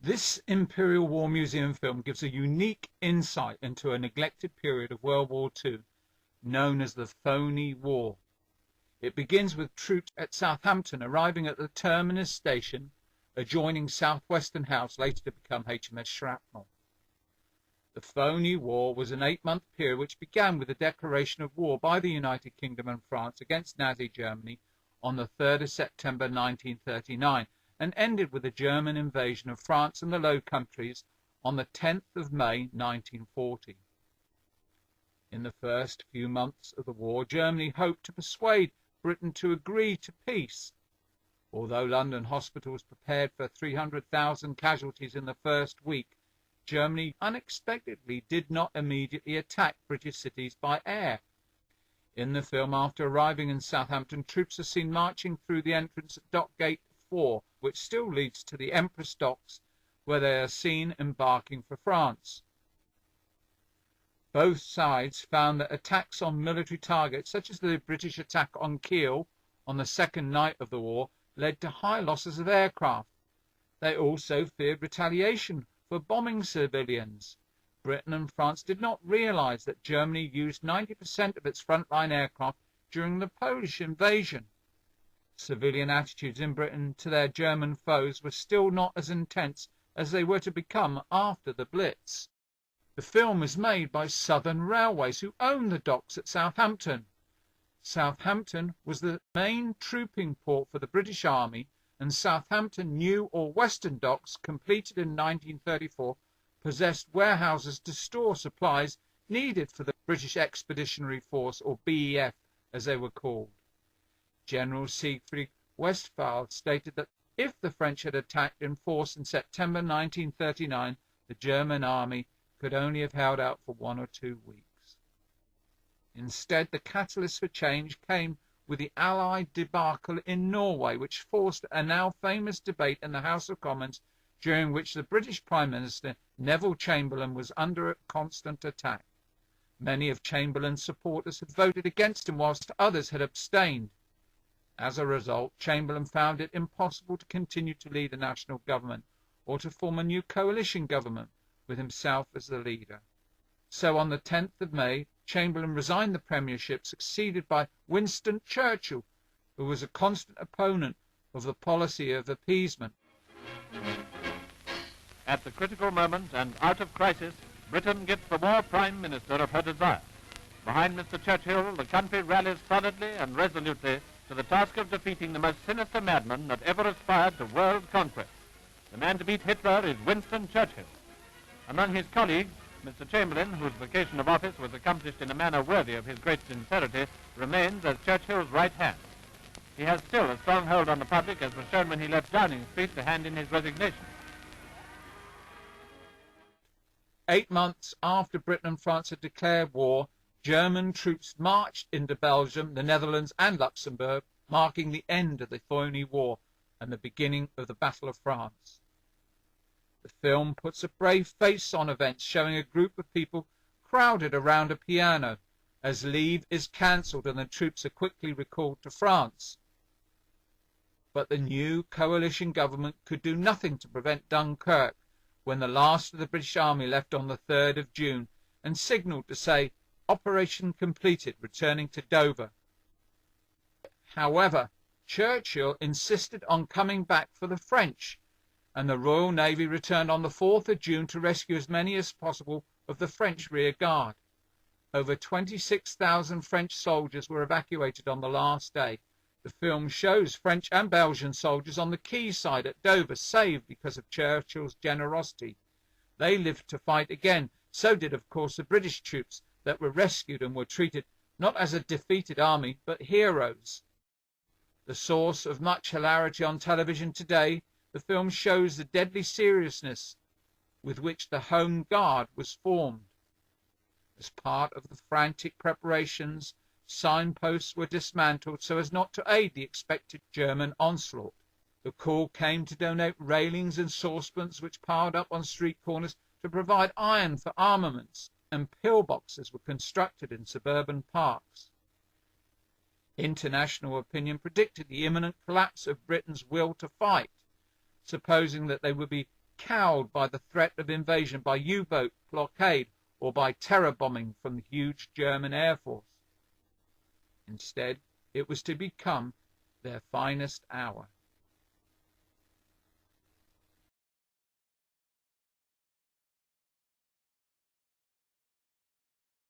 This Imperial War Museum film gives a unique insight into a neglected period of World War II, known as the Phoney War. It begins with troops at Southampton arriving at the Terminus station adjoining Southwestern House, later to become HMS Shrapnel. The Phoney War was an 8-month period which began with the declaration of war by the United Kingdom and France against Nazi Germany on the 3rd of September 1939 and ended with the German invasion of France and the Low Countries on the 10th of May 1940. In the first few months of the war, Germany hoped to persuade Britain to agree to peace. Although London hospitals prepared for 300,000 casualties in the first week, Germany unexpectedly did not immediately attack British cities by air. In the film, after arriving in Southampton, troops are seen marching through the entrance at Dock Gate 4, which still leads to the Empress Docks, where they are seen embarking for France. Both sides found that attacks on military targets, such as the British attack on Kiel on the second night of the war, led to high losses of aircraft. They also feared retaliation for bombing civilians. Britain and France did not realize that Germany used 90% of its frontline aircraft during the Polish invasion. Civilian attitudes in Britain to their German foes were still not as intense as they were to become after the Blitz. The film is made by Southern Railways, who own the docks at Southampton. Southampton was the main trooping port for the British Army, and Southampton New or Western Docks, completed in 1934, possessed warehouses to store supplies needed for the British Expeditionary Force, or BEF as they were called. General Siegfried Westphal stated that if the French had attacked in force in September 1939, the German army could only have held out for 1 or 2 weeks. Instead, the catalyst for change came with the Allied debacle in Norway, which forced a now famous debate in the House of Commons, during which the British Prime Minister Neville Chamberlain was under constant attack. Many of Chamberlain's supporters had voted against him, whilst others had abstained. As a result, Chamberlain found it impossible to continue to lead a national government or to form a new coalition government with himself as the leader. So on the 10th of May, Chamberlain resigned the premiership, succeeded by Winston Churchill, who was a constant opponent of the policy of appeasement. At the critical moment and out of crisis, Britain gets the war prime minister of her desire. Behind Mr. Churchill, the country rallies solidly and resolutely to the task of defeating the most sinister madman that ever aspired to world conquest. The man to beat Hitler is Winston Churchill. Among his colleagues, Mr. Chamberlain, whose vacation of office was accomplished in a manner worthy of his great sincerity, remains as Churchill's right hand. He has still a strong hold on the public, as was shown when he left Downing Street to hand in his resignation. 8 months after Britain and France had declared war, German troops marched into Belgium, the Netherlands and Luxembourg, marking the end of the Phoney War and the beginning of the Battle of France. The film puts a brave face on events, showing a group of people crowded around a piano as leave is cancelled and the troops are quickly recalled to France. But the new coalition government could do nothing to prevent Dunkirk when the last of the British Army left on the 3rd of June and signalled to say, "Operation completed, returning to Dover." However, Churchill insisted on coming back for the French, and the Royal Navy returned on the 4th of June to rescue as many as possible of the French rear guard. Over 26,000 French soldiers were evacuated on the last day. The film shows French and Belgian soldiers on the quayside at Dover saved because of Churchill's generosity. They lived to fight again. So did, of course, the British troops that were rescued and were treated not as a defeated army, but heroes. The source of much hilarity on television today, the film shows the deadly seriousness with which the Home Guard was formed. As part of the frantic preparations, signposts were dismantled so as not to aid the expected German onslaught. The call came to donate railings and saucepans which piled up on street corners to provide iron for armaments, and pillboxes were constructed in suburban parks. International opinion predicted the imminent collapse of Britain's will to fight, supposing that they would be cowed by the threat of invasion by U-boat blockade or by terror bombing from the huge German Air Force. Instead, it was to become their finest hour.